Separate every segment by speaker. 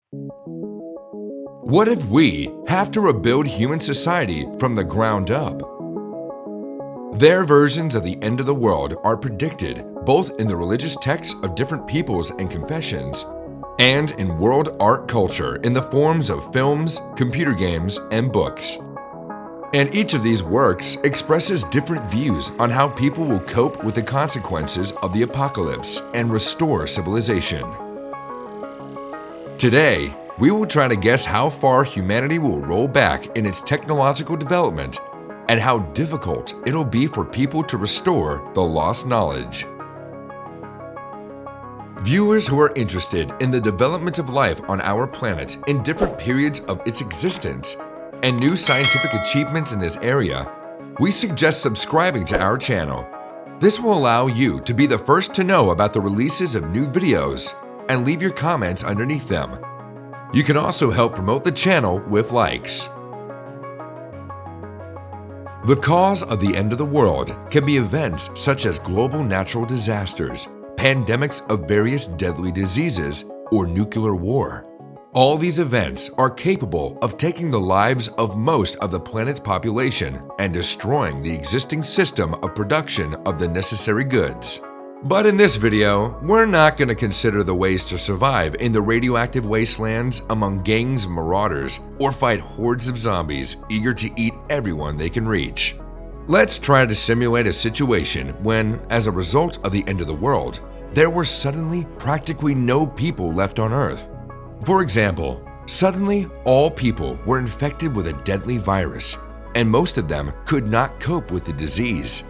Speaker 1: What if we have to rebuild human society from the ground up? Their versions of the end of the world are predicted both in the religious texts of different peoples and confessions and in world art culture in the forms of films, computer games, and books. And each of these works expresses different views on how people will cope with the consequences of the apocalypse and restore civilization. Today, we will try to guess how far humanity will roll back in its technological development and how difficult it'll be for people to restore the lost knowledge. Viewers who are interested in the development of life on our planet in different periods of its existence and new scientific achievements in this area, we suggest subscribing to our channel. This will allow you to be the first to know about the releases of new videos and leave your comments underneath them. You can also help promote the channel with likes. The cause of the end of the world can be events such as global natural disasters, pandemics of various deadly diseases, or nuclear war. All these events are capable of taking the lives of most of the planet's population and destroying the existing system of production of the necessary goods. But in this video, we're not going to consider the ways to survive in the radioactive wastelands among gangs of marauders or fight hordes of zombies eager to eat everyone they can reach. Let's try to simulate a situation when, as a result of the end of the world, there were suddenly practically no people left on Earth. For example, suddenly all people were infected with a deadly virus, and most of them could not cope with the disease.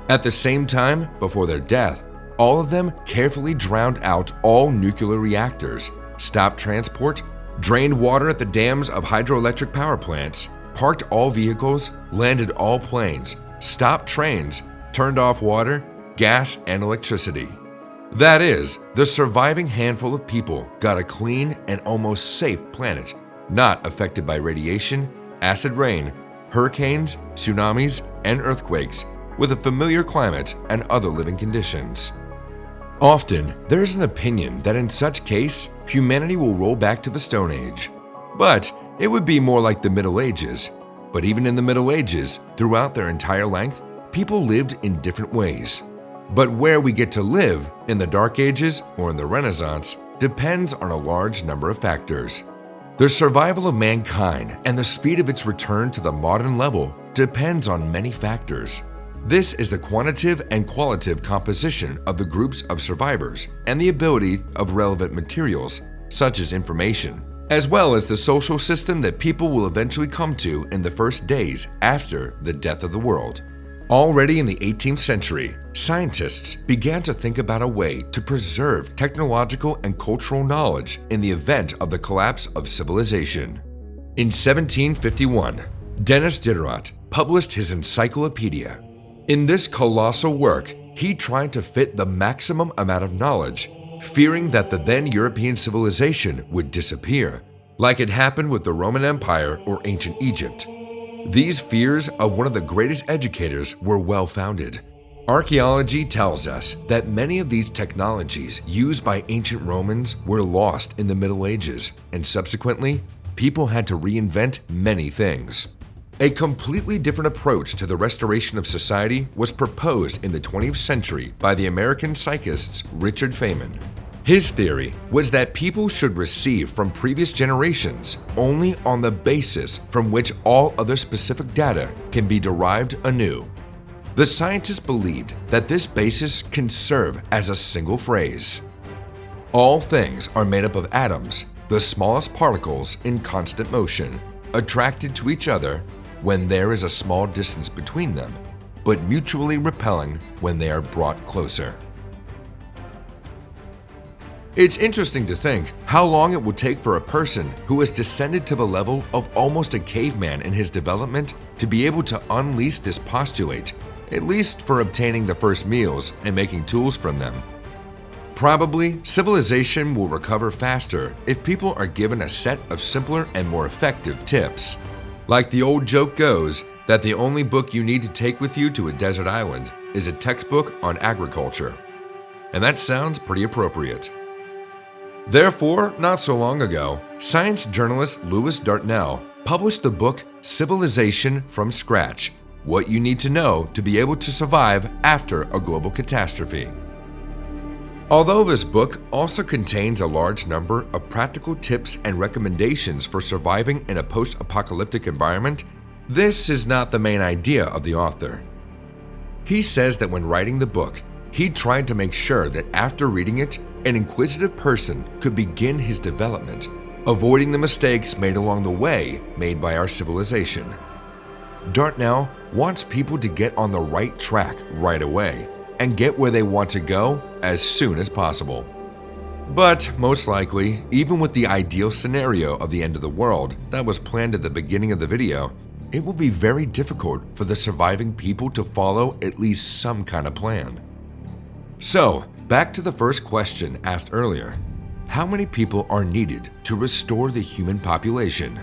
Speaker 1: At the same time, before their death, all of them carefully drowned out all nuclear reactors, stopped transport, drained water at the dams of hydroelectric power plants, parked all vehicles, landed all planes, stopped trains, turned off water, gas, and electricity. That is, the surviving handful of people got a clean and almost safe planet, not affected by radiation, acid rain, hurricanes, tsunamis, and earthquakes, with a familiar climate and other living conditions. Often, there is an opinion that in such case, humanity will roll back to the Stone Age. But it would be more like the Middle Ages. But even in the Middle Ages, throughout their entire length, people lived in different ways. But where we get to live, in the Dark Ages or in the Renaissance, depends on a large number of factors. The survival of mankind and the speed of its return to the modern level depends on many factors. This is the quantitative and qualitative composition of the groups of survivors and the ability of relevant materials, such as information, as well as the social system that people will eventually come to in the first days after the death of the world. Already in the 18th century, scientists began to think about a way to preserve technological and cultural knowledge in the event of the collapse of civilization. In 1751, Denis Diderot published his encyclopedia. In this colossal work, he tried to fit the maximum amount of knowledge, fearing that the then European civilization would disappear, like it happened with the Roman Empire or ancient Egypt. These fears of one of the greatest educators were well-founded. Archaeology tells us that many of these technologies used by ancient Romans were lost in the Middle Ages, and subsequently, people had to reinvent many things. A completely different approach to the restoration of society was proposed in the 20th century by the American psychist Richard Feynman. His theory was that people should receive from previous generations only on the basis from which all other specific data can be derived anew. The scientists believed that this basis can serve as a single phrase. All things are made up of atoms, the smallest particles in constant motion, attracted to each other when there is a small distance between them, but mutually repelling when they are brought closer. It's interesting to think how long it would take for a person who has descended to the level of almost a caveman in his development to be able to unleash this postulate, at least for obtaining the first meals and making tools from them. Probably, civilization will recover faster if people are given a set of simpler and more effective tips. Like the old joke goes, that the only book you need to take with you to a desert island is a textbook on agriculture. And that sounds pretty appropriate. Therefore, not so long ago, Science journalist Lewis Dartnell published the book Civilization from Scratch: What You Need to Know to Be Able to Survive After a Global Catastrophe. Although this book also contains a large number of practical tips and recommendations for surviving in a post-apocalyptic environment, this is not the main idea of the author. He says that when writing the book, he tried to make sure that after reading it, an inquisitive person could begin his development, avoiding the mistakes made along the way made by our civilization. Dartnell wants people to get on the right track right away and get where they want to go as soon as possible. But most likely, even with the ideal scenario of the end of the world that was planned at the beginning of the video, it will be very difficult for the surviving people to follow at least some kind of plan. So, back to the first question asked earlier. How many people are needed to restore the human population?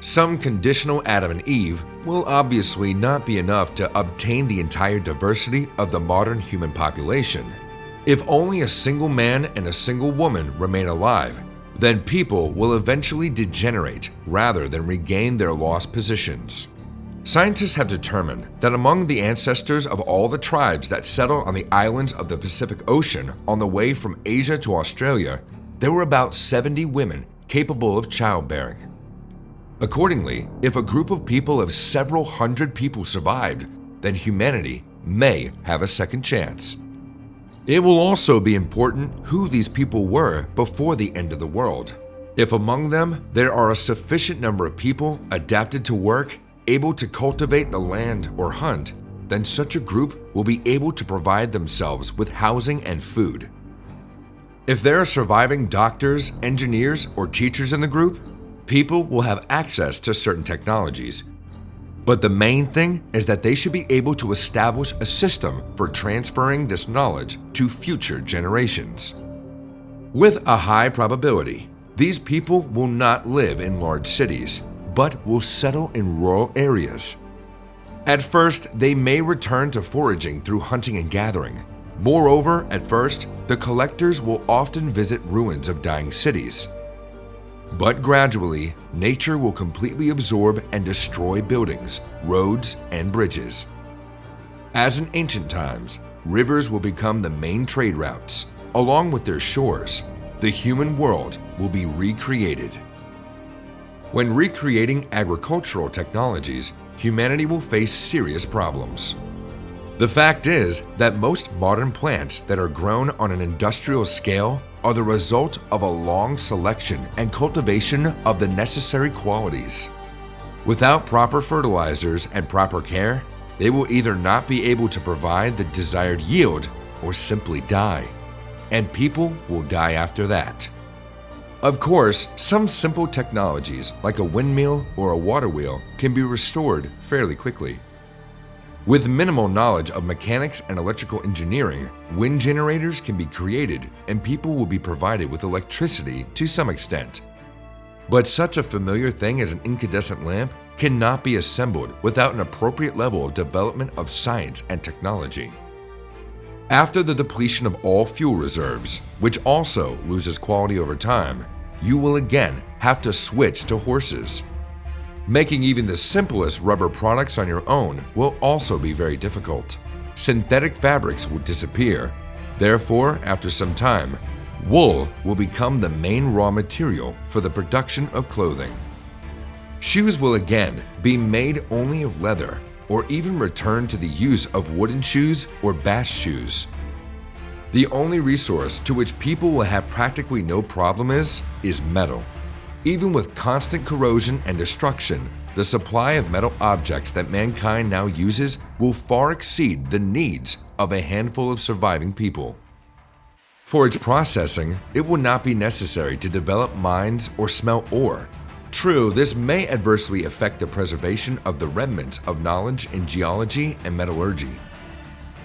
Speaker 1: Some conditional Adam and Eve will obviously not be enough to obtain the entire diversity of the modern human population. If only a single man and a single woman remain alive, then people will eventually degenerate rather than regain their lost positions. Scientists have determined that among the ancestors of all the tribes that settled on the islands of the Pacific Ocean on the way from Asia to Australia, there were about 70 women capable of childbearing. Accordingly, if a group of people of several hundred people survived, then humanity may have a second chance. It will also be important who these people were before the end of the world. If among them there are a sufficient number of people adapted to work, able to cultivate the land or hunt, then such a group will be able to provide themselves with housing and food. If there are surviving doctors, engineers, or teachers in the group, people will have access to certain technologies. But the main thing is that they should be able to establish a system for transferring this knowledge to future generations. With a high probability, these people will not live in large cities, but will settle in rural areas. At first, they may return to foraging through hunting and gathering. Moreover, at first, the collectors will often visit ruins of dying cities. But gradually, nature will completely absorb and destroy buildings, roads, and bridges. As in ancient times, rivers will become the main trade routes. Along with their shores, the human world will be recreated. When recreating agricultural technologies, humanity will face serious problems. The fact is that most modern plants that are grown on an industrial scale are the result of a long selection and cultivation of the necessary qualities. Without proper fertilizers and proper care, they will either not be able to provide the desired yield or simply die, and people will die after that. Of course, some simple technologies like a windmill or a water wheel can be restored fairly quickly. With minimal knowledge of mechanics and electrical engineering, wind generators can be created and people will be provided with electricity to some extent. But such a familiar thing as an incandescent lamp cannot be assembled without an appropriate level of development of science and technology. After the depletion of all fuel reserves, which also loses quality over time, you will again have to switch to horses. Making even the simplest rubber products on your own will also be very difficult. Synthetic fabrics will disappear. Therefore, after some time, wool will become the main raw material for the production of clothing. Shoes will again be made only of leather, or even return to the use of wooden shoes or bast shoes. The only resource to which people will have practically no problem is metal. Even with constant corrosion and destruction, the supply of metal objects that mankind now uses will far exceed the needs of a handful of surviving people. For its processing, it will not be necessary to develop mines or smelt ore. True, this may adversely affect the preservation of the remnants of knowledge in geology and metallurgy.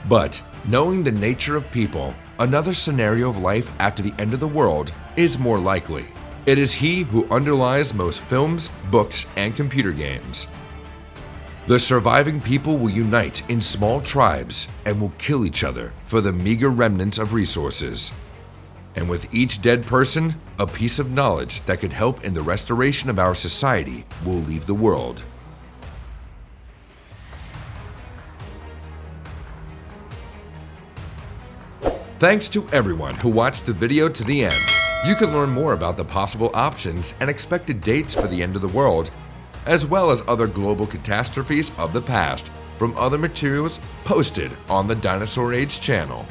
Speaker 1: But knowing the nature of people, another scenario of life after the end of the world is more likely. It is he who underlies most films, books, and computer games. The surviving people will unite in small tribes and will kill each other for the meager remnants of resources. And with each dead person, a piece of knowledge that could help in the restoration of our society will leave the world. Thanks to everyone who watched the video to the end. You can learn more about the possible options and expected dates for the end of the world, as well as other global catastrophes of the past from other materials posted on the Dinosaur Age channel.